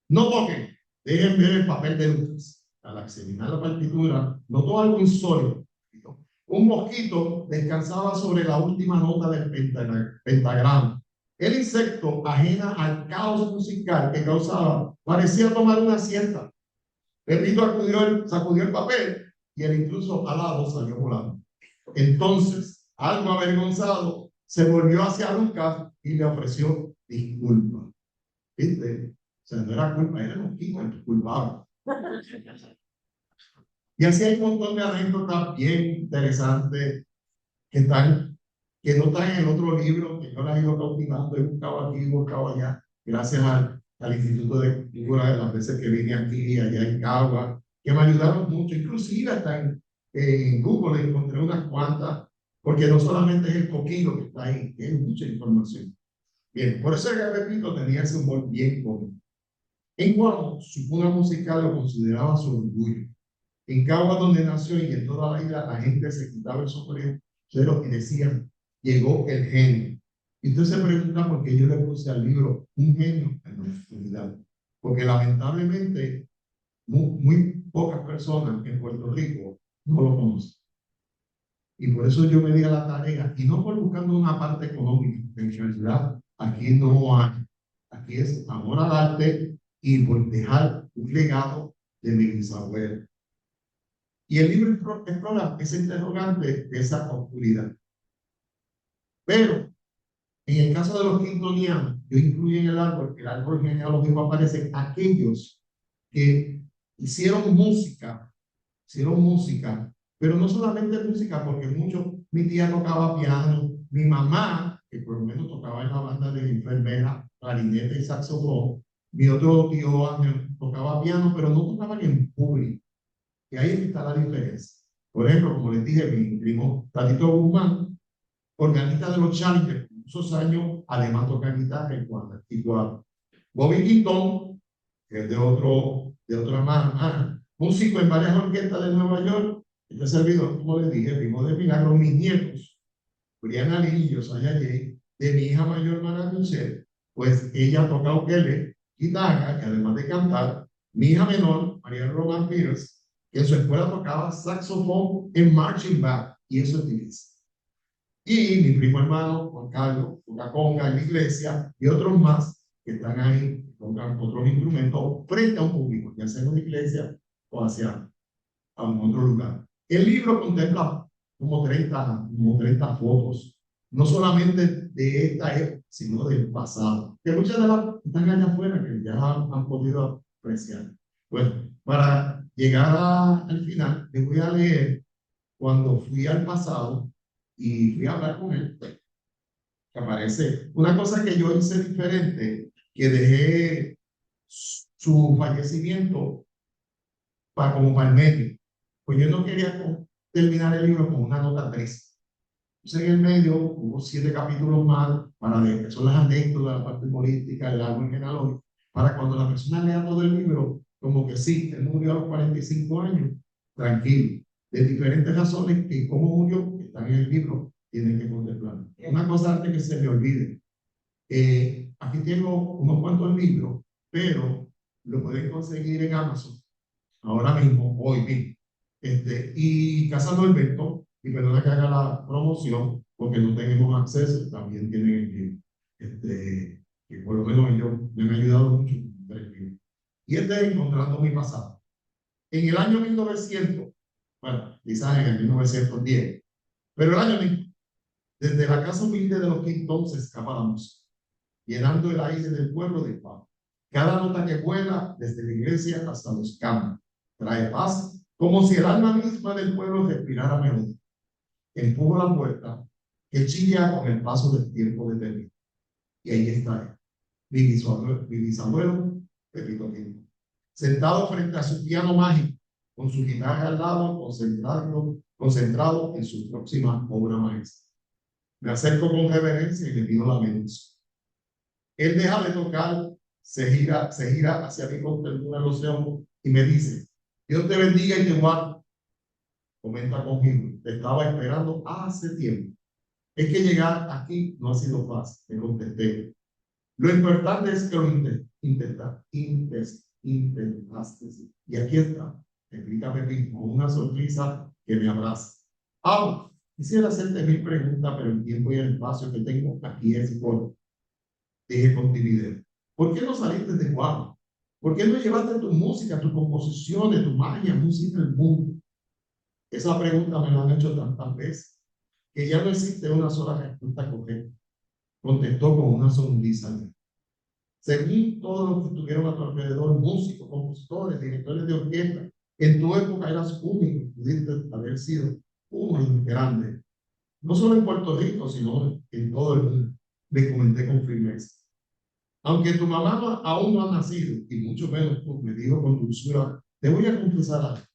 No toquen, dejen ver el papel de Lucas. Al examinar la partitura, notó algo insólito. Un mosquito descansaba sobre la última nota del pentagrama. El insecto, ajena al caos musical que causaba, parecía tomar una siesta. Pepito sacudió el papel y el intruso alado salió volando. Entonces, algo avergonzado, se volvió hacia Lucas y le ofreció disculpas. ¿Viste? O sea, no era culpa, era el mosquito el culpable. Y así hay un montón de anécdotas bien interesantes que no están en el otro libro, que yo las he ido cautivando, he buscado aquí, he buscado allá, gracias al Instituto de Cultura, de las veces que vine aquí y allá en Cagua, que me ayudaron mucho, inclusive hasta en Google encontré unas cuantas, porque no solamente es el coquino que está ahí, que es mucha información. Bien, por eso que repito, tenía ese humor bien cómico. En Guamo, su cuna musical lo consideraba su orgullo. En Cagua, donde nació y en toda la isla, la gente se quitaba el sombrero y decían, llegó el genio. Y entonces se pregunta por qué yo le puse al libro un genio en la oscuridad. Porque lamentablemente muy pocas personas en Puerto Rico no lo conocen. Y por eso yo me di a la tarea, y no por buscando una parte económica, en realidad aquí no hay. Aquí es amor al arte y por dejar un legado de mi bisabuelo. Y el libro explora ese interrogante de esa oscuridad. Pero en el caso de los quintonianos, yo incluyo en el árbol genealógico aparecen aquellos que hicieron música, pero no solamente música, porque mi tía tocaba piano, mi mamá, que por lo menos tocaba en la banda de enfermera, clarinete y saxofón, mi otro tío Ángel tocaba piano, pero no tocaban en público. Y ahí está la diferencia. Por ejemplo, como les dije, mi primo Tatito Guzmán, organista de los Challengers, muchos años, además toca guitarra en cuadra. Igual. Bobby Quintón, que es de otra mano, músico en varias orquestas de Nueva York, este servidor, como les dije, primo de Milagro, mis nietos, Brianna Lee y Josiah Jay, de mi hija mayor, Mara Michelle, pues ella toca ukelele, guitarra, y además de cantar, mi hija menor, María Roman Pierce, que en su escuela tocaba saxofón en marching band, y eso es difícil. Y mi primo hermano, Juan Carlos, toca conga en la iglesia, y otros más que están ahí, tocan otros instrumentos frente a un público, ya sea en una iglesia o hacia a un otro lugar. El libro contempla como 30 fotos, no solamente de esta época, sino del pasado, que muchas de las están allá afuera, que ya han podido apreciar. Bueno, para llegar al final, les voy a leer cuando fui al pasado y fui a hablar con él, que aparece una cosa que yo hice diferente, que dejé su fallecimiento como para el medio. Pues yo no quería terminar el libro con una nota 3. Entonces en el medio hubo 7 capítulos más para ver que son las anécdotas, la parte política, el árbol genealógico, para cuando la persona lea todo el libro, como que sí, él murió a los 45 años, tranquilo, de diferentes razones que cómo murió, que están en el libro, tienen que contemplar. Una cosa antes que se me olvide, aquí tengo unos cuantos libros, pero lo pueden conseguir en Amazon ahora mismo, hoy mismo. Y Casa Norberto, y perdona que haga la promoción, porque no tenemos acceso, también tienen el libro. Que por lo menos ellos me han ayudado mucho con el libro. Y Encontrando mi pasado. En el año 1900, bueno, quizás en el 1910, pero el año mismo, desde la casa humilde de los Quintón se escapa la música, llenando el aire del pueblo de paz. Cada nota que vuela desde la iglesia hasta los campos trae paz, como si el alma misma del pueblo respirara melodía. Empujo la puerta que chilla con el paso del tiempo detenido. Y ahí está él, mi bisabuelo, Pepito Quintón, sentado frente a su piano mágico, con su guitarra al lado, concentrado en su próxima obra maestra. Me acerco con reverencia y le pido la bendición. Él deja de tocar, se gira hacia mí con ternura los ojos y me dice: Dios te bendiga y te guarde. Comenta conmigo: te estaba esperando hace tiempo. Es que llegar aquí no ha sido fácil, le contesté. Lo importante es que lo intentaste. Y aquí está, explícame bien, con una sonrisa que me abraza. Ahora, quisiera hacerte mil preguntas, pero el tiempo y el espacio que tengo aquí es corto. Dije con timidez: ¿por qué no saliste de Guam? ¿Por qué no llevaste tu música, tus composiciones, tu magia, música al mundo? Esa pregunta me la han hecho tantas veces que ya no existe una sola respuesta correcta. Contestó con una sonrisa. Según todos los que estuvieron a tu alrededor, músicos, compositores, directores de orquesta, en tu época eras único, pudiste haber sido uno grande, no solo en Puerto Rico, sino en todo el mundo. Le comenté con firmeza. Aunque tu mamá aún no ha nacido, y mucho menos tú, me dijo con dulzura: te voy a confesar algo.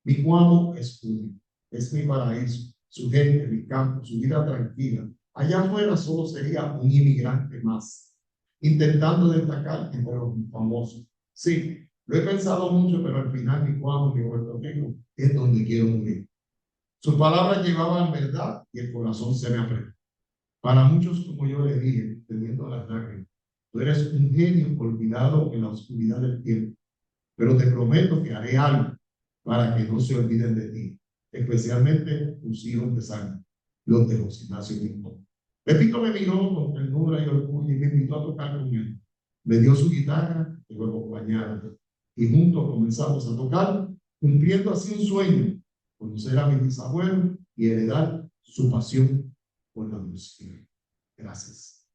Mi Cuamo es único, es mi paraíso, su gente, mi campo, su vida tranquila. Allá afuera solo sería un inmigrante más, intentando destacar entre los famosos. Sí, lo he pensado mucho, pero al final mi Cuamo, mi Puerto Rico, es donde quiero morir. Sus palabras llevaban verdad y el corazón se me apretó. Para muchos, como yo le dije, teniendo las lágrimas: tú eres un genio olvidado en la oscuridad del tiempo, pero te prometo que haré algo para que no se olviden de ti, especialmente tus hijos de sangre, los de José Ignacio Pinto. Pepito me miró con ternura y orgullo y me invitó a tocar con él. Me dio su guitarra y lo acompañaron. Y juntos comenzamos a tocar, cumpliendo así un sueño: conocer a mi bisabuelo y heredar su pasión por la música. Gracias.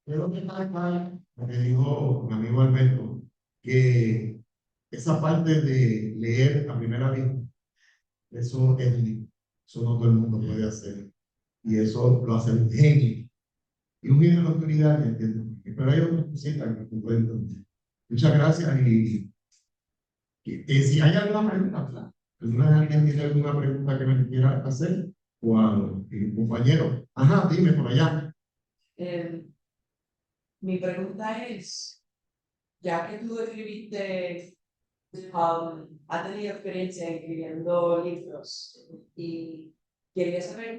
Pero que tal cual, lo que dijo mi amigo Alberto, que esa parte de leer a primera vista, eso es único. Eso no todo el mundo puede hacer. Y eso lo hace un genio. Y un genio en la autoridad, ya entiendo. Pero hay otras cositas que tú puedes entender. Muchas gracias. Y si hay alguna pregunta, claro. ¿Alguien tiene alguna pregunta que me quiera hacer? O al compañero. Ajá, dime por allá. Mi pregunta es, ya que tú escribiste, has tenido experiencia escribiendo libros y quería saber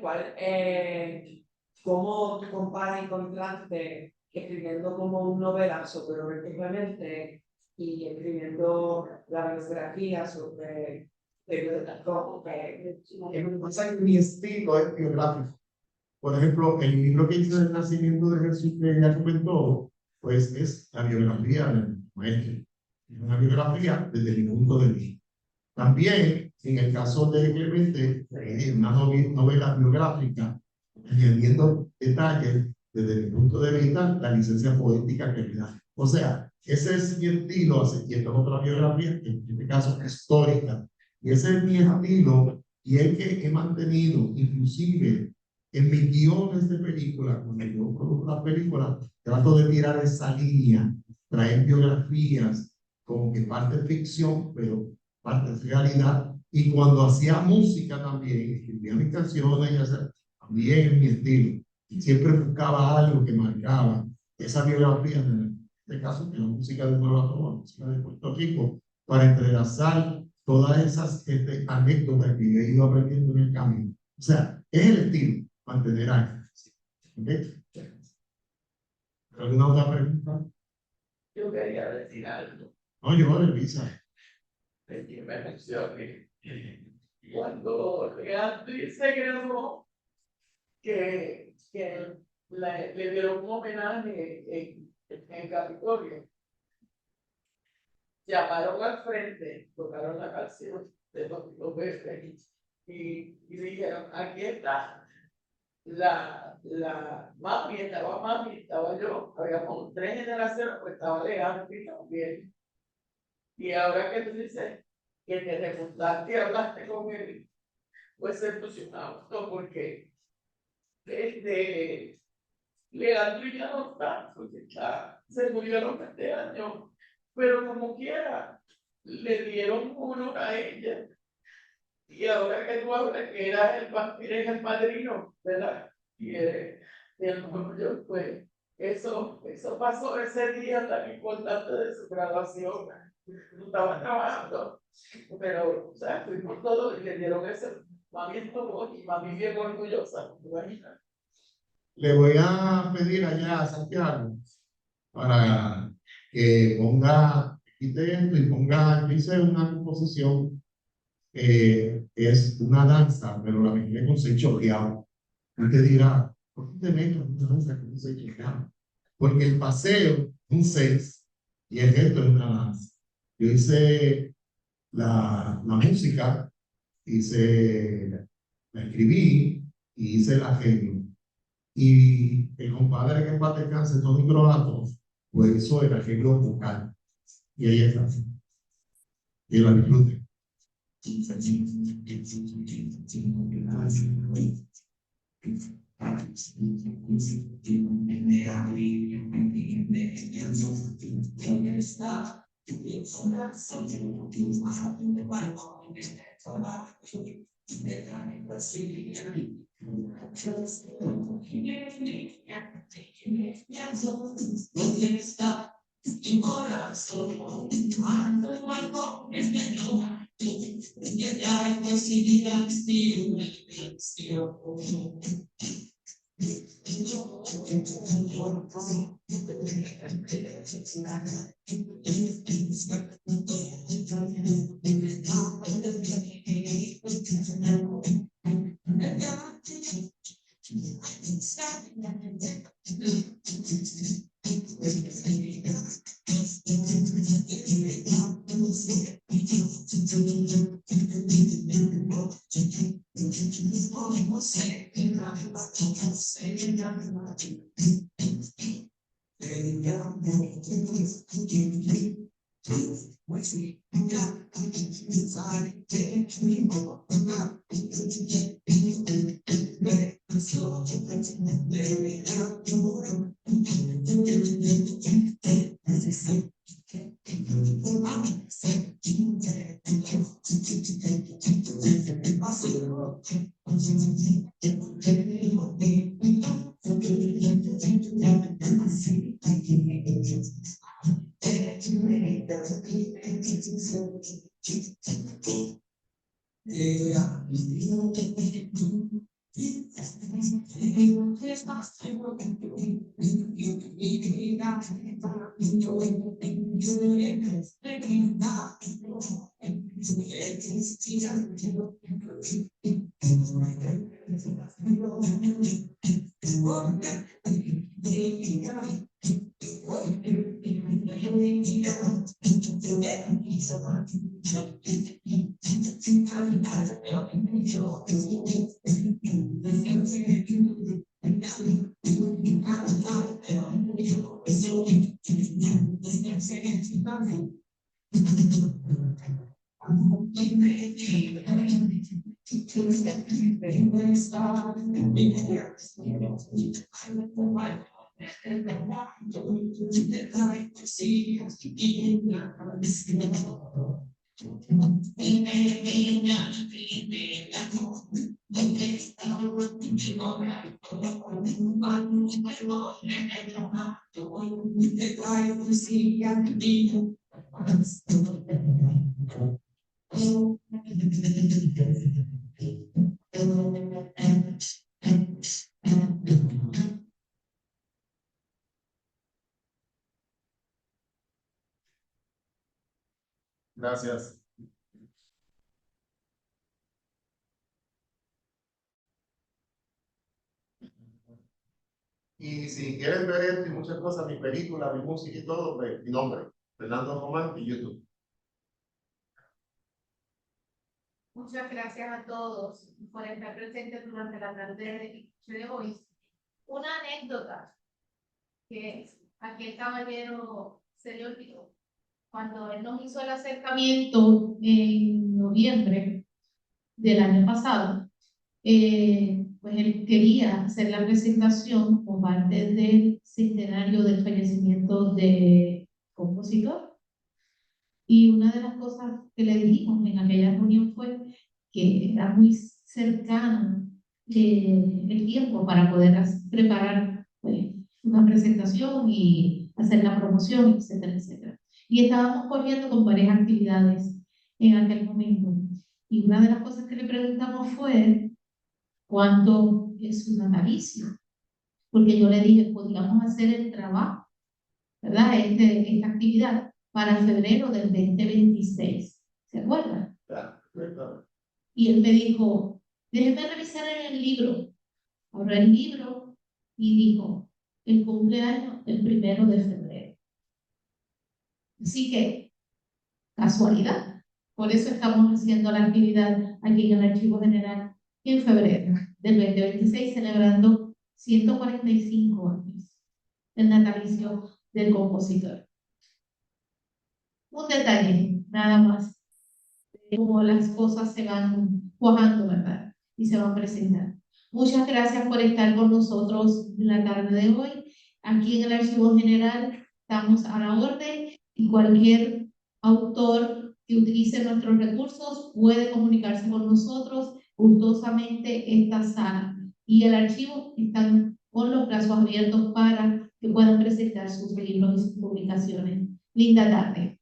cómo tú comparas y contrastes escribiendo como un novelazo, pero verticalmente, y escribiendo la biografía sobre como Mi estilo es biográfico. Por ejemplo, el libro que hizo El nacimiento de Jesús, que ya comentó, pues es la biografía del maestro. Es una biografía desde mi punto de vista. También, en el caso de Clemente, una novela biográfica, añadiendo detalles desde mi punto de vista, la licencia poética que me da. O sea, ese es mi estilo, y esta es otra biografía, en este caso histórica. Y ese es mi estilo, y el que he mantenido, inclusive en mis guiones de películas, cuando yo produzco las películas, trato de tirar esa línea, traer biografías, como que parte ficción, pero parte de realidad. Y cuando hacía música también, escribía mis canciones, y también en mi estilo. Siempre buscaba algo que marcaba esa biografía, en este caso, que la música de Nueva Trova, la música de Puerto Rico, para entrelazar todas esas anécdotas que he ido aprendiendo en el camino. O sea, es el estilo, mantener algo. ¿Okay? ¿Alguna otra pregunta? yo quería decir algo. No, yo, Elisa. Que me mencioné cuando Leandro dice que le dieron un homenaje en Capitolio. Llamaron al frente, tocaron la canción de los Verdes y dijeron: aquí está la mami, estaba yo, habíamos 3 generaciones, pues estaba Leandro y también. Y ahora que tú dices que te remontaste y hablaste con él, pues se emocionaba porque desde Leandro ya no está, porque ya se murieron este año, pero como quiera, le dieron uno a ella. Y ahora que tú hablas que eres el padrino, ¿verdad? Y eres el novio, pues eso pasó ese día tan importante de su graduación. Tú estabas trabajando, pero, o sea, fuimos todos y le dieron ese. Mami estuvo y mami bien orgullosa, ¿te imaginas? Le voy a pedir allá a Santiago para que ponga, quite esto y ponga, dice una composición, es una danza, pero la mezclé con seis choreados. Usted dirá, ¿por qué te metes en una danza con seis choreados? Porque el paseo es un seis y el gesto es una danza. Yo hice la música, la escribí y hice el arreglo. Y el compadre que en paz descanse, Tony Croato, pues hizo el arreglo vocal. Y ahí está. Y la disfruten. Gracias. Y si quieren ver esto y muchas cosas, mi película, mi música y todo, pues mi nombre, Fernando Román, y YouTube. Muchas gracias a todos por estar presentes durante la tarde de hoy. Una anécdota que aquel caballero se le olvidó. Cuando él nos hizo el acercamiento en noviembre del año pasado, pues él quería hacer la presentación como parte del centenario del fallecimiento del compositor. Y una de las cosas que le dijimos en aquella reunión fue que era muy cercano el tiempo para poder preparar pues, una presentación y hacer la promoción, etcétera, etcétera. Y estábamos corriendo con varias actividades en aquel momento. Y una de las cosas que le preguntamos fue cuánto es su natalicio. Porque yo le dije, podríamos hacer el trabajo, ¿verdad? Esta actividad para febrero del 2026. ¿Se acuerdan? Y él me dijo, déjeme revisar en el libro. Abrió el libro y dijo, el cumpleaños el 1 de febrero. Así que, casualidad. Por eso estamos haciendo la actividad aquí en el Archivo General en febrero del 2026, celebrando 145 años del natalicio del compositor. Un detalle, nada más, de cómo las cosas se van cuajando, ¿verdad? Y se van presentando. Muchas gracias por estar con nosotros la tarde de hoy. Aquí en el Archivo General estamos a la orden y cualquier autor que utilice nuestros recursos puede comunicarse con nosotros. Gustosamente esta sala y el archivo están con los brazos abiertos para que puedan presentar sus libros y sus publicaciones. Linda tarde.